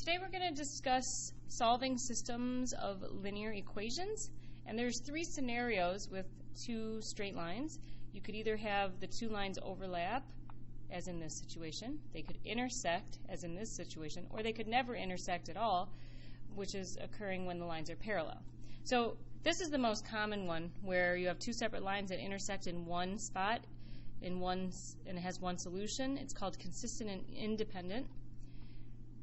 Today we're going to discuss solving systems of linear equations, and there's three scenarios with two straight lines. You could either have the two lines overlap, as in this situation, they could intersect, as in this situation, or they could never intersect at all, which is occurring when the lines are parallel. So this is the most common one, where you have two separate lines that intersect in one spot, and it has one solution. It's called consistent and independent.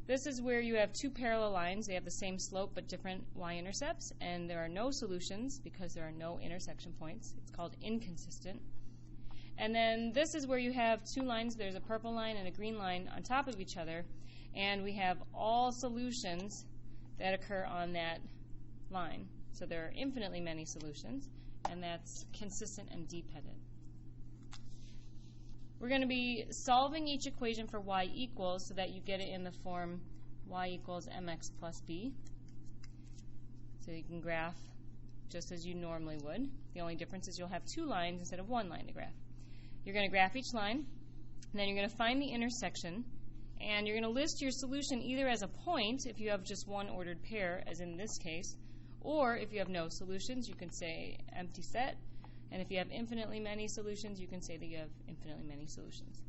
This is where you have two parallel lines. They have the same slope but different y-intercepts, and there are no solutions because there are no intersection points. It's called inconsistent. And then this is where you have two lines. There's a purple line and a green line on top of each other, and we have all solutions that occur on that line. So there are infinitely many solutions, and that's consistent and dependent. We're going to be solving each equation for y equals so that you get it in the form y equals mx plus b. So you can graph just as you normally would. The only difference is you'll have two lines instead of one line to graph. You're going to graph each line, and then you're going to find the intersection, and you're going to list your solution either as a point if you have just one ordered pair, as in this case, or if you have no solutions, you can say empty set. And if you have infinitely many solutions, you can say that you have infinitely many solutions.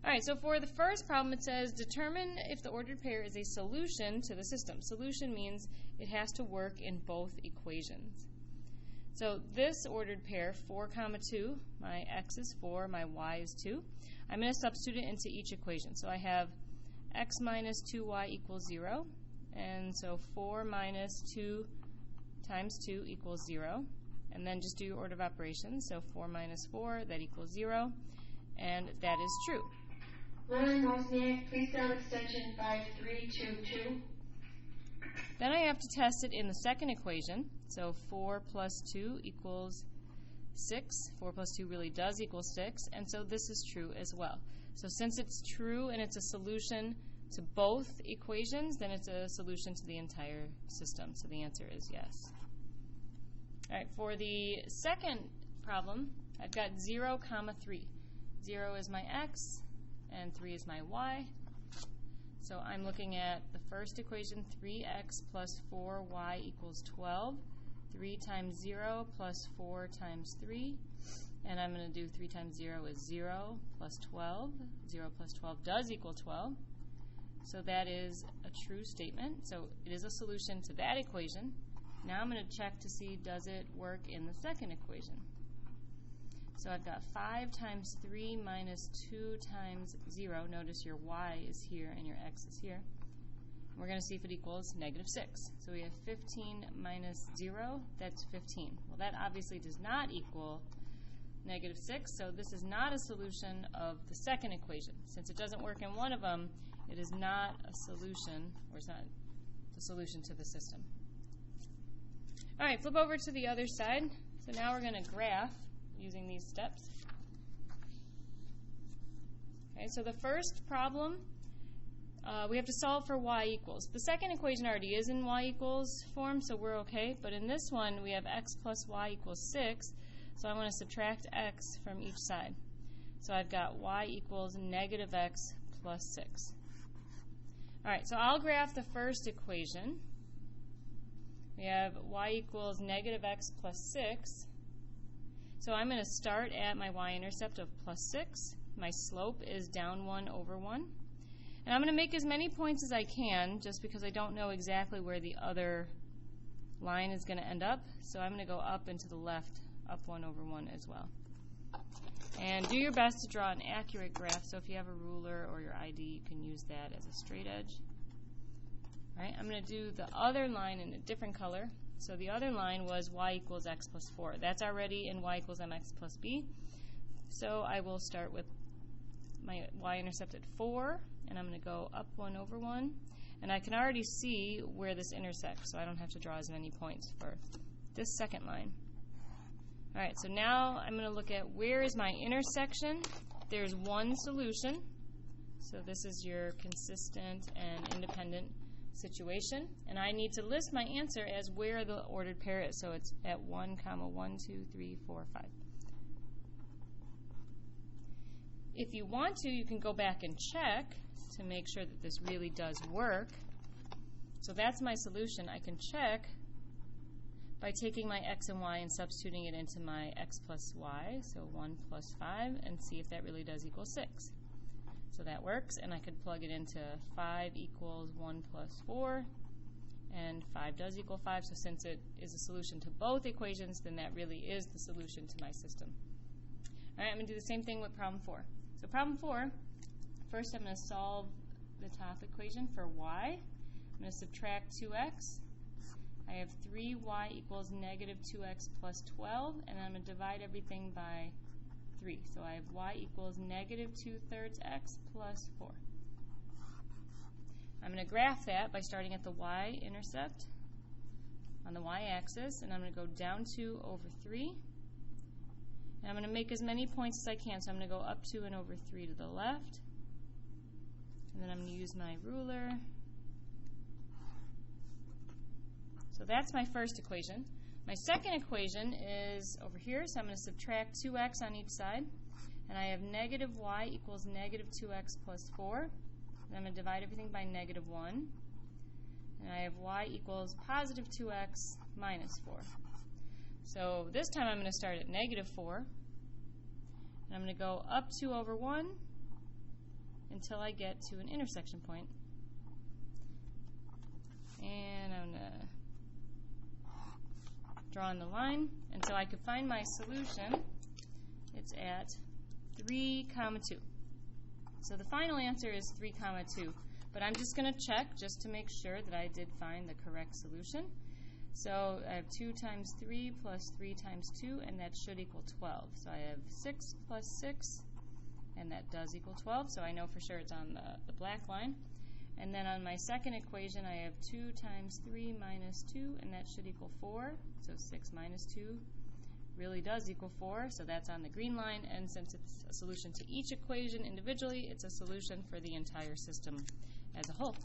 All right, so for the first problem, it says determine if the ordered pair is a solution to the system. Solution means it has to work in both equations. So this ordered pair, 4, 2, my x is 4, my y is 2. I'm going to substitute it into each equation. So I have x minus 2y equals 0. And so 4 minus 2 times 2 equals 0. And then just do your order of operations. So 4 minus 4, that equals 0. And that is true. Lauren Wozniak, please dial extension 5322. Then I have to test it in the second equation. So 4 plus 2 equals 6. 4 plus 2 really does equal 6. And so this is true as well. So since it's true and it's a solution to both equations, then it's a solution to the entire system. So the answer is yes. All right, for the second problem, I've got 0, 3. 0 is my x, and 3 is my y. So I'm looking at the first equation, 3x plus 4y equals 12. 3 times 0 plus 4 times 3. And I'm going to do 3 times 0 is 0 plus 12. 0 plus 12 does equal 12. So that is a true statement. So it is a solution to that equation. Now I'm going to check to see does it work in the second equation. So I've got 5 times 3 minus 2 times 0. Notice your y is here and your x is here. We're going to see if it equals negative 6. So we have 15 minus 0, that's 15. Well, that obviously does not equal negative 6, so this is not a solution of the second equation. Since it doesn't work in one of them, it is not a solution, or it's not the solution to the system. All right, flip over to the other side. So now we're going to graph using these steps. Okay, so the first problem, we have to solve for y equals. The second equation already is in y equals form, so we're okay. But in this one, we have x plus y equals 6. So I want to subtract x from each side. So I've got y equals negative x plus 6. All right, so I'll graph the first equation. We have y equals negative x plus 6. So I'm going to start at my y-intercept of plus 6. My slope is down 1 over 1. And I'm going to make as many points as I can just because I don't know exactly where the other line is going to end up. So I'm going to go up and to the left, up 1 over 1 as well. And do your best to draw an accurate graph. So if you have a ruler or your ID, you can use that as a straight edge. All right, I'm going to do the other line in a different color. So the other line was y equals x plus 4. That's already in y equals mx plus b. So I will start with my y-intercept at 4, and I'm going to go up 1 over 1. And I can already see where this intersects, so I don't have to draw as many points for this second line. All right, so now I'm going to look at where is my intersection. There's one solution. So this is your consistent and independent situation, and I need to list my answer as where the ordered pair is. So it's at 1, 1, 2, 3, 4, 5. If you want to, you can go back and check to make sure that this really does work. So that's my solution. I can check by taking my x and y and substituting it into my x plus y, so 1 plus 5, and see if that really does equal 6. So that works, and I could plug it into 5 equals 1 plus 4, and 5 does equal 5, so since it is a solution to both equations, then that really is the solution to my system. All right, I'm going to do the same thing with problem 4. So problem 4, first I'm going to solve the top equation for y. I'm going to subtract 2x. I have 3y equals negative 2x plus 12, and I'm going to divide everything by 3. So I have y equals negative 2/3 x plus 4. I'm going to graph that by starting at the y-intercept on the y-axis, and I'm going to go down 2 over 3. And I'm going to make as many points as I can, so I'm going to go up 2 and over 3 to the left. And then I'm going to use my ruler. So that's my first equation. My second equation is over here, so I'm going to subtract 2x on each side. And I have negative y equals negative 2x plus 4. And I'm going to divide everything by negative 1. And I have y equals positive 2x minus 4. So this time I'm going to start at negative 4. And I'm going to go up 2 over 1 until I get to an intersection point. And I'm going to draw in the line, and so I could find my solution. It's at 3, 2. So the final answer is 3, 2, but I'm just going to check just to make sure that I did find the correct solution. So I have 2 times 3 plus 3 times 2, and that should equal 12. So I have 6 plus 6, and that does equal 12, so I know for sure it's on the black line. And then on my second equation, I have 2 times 3 minus 2, and that should equal 4. So 6 minus 2 really does equal 4, so that's on the green line. And since it's a solution to each equation individually, it's a solution for the entire system as a whole.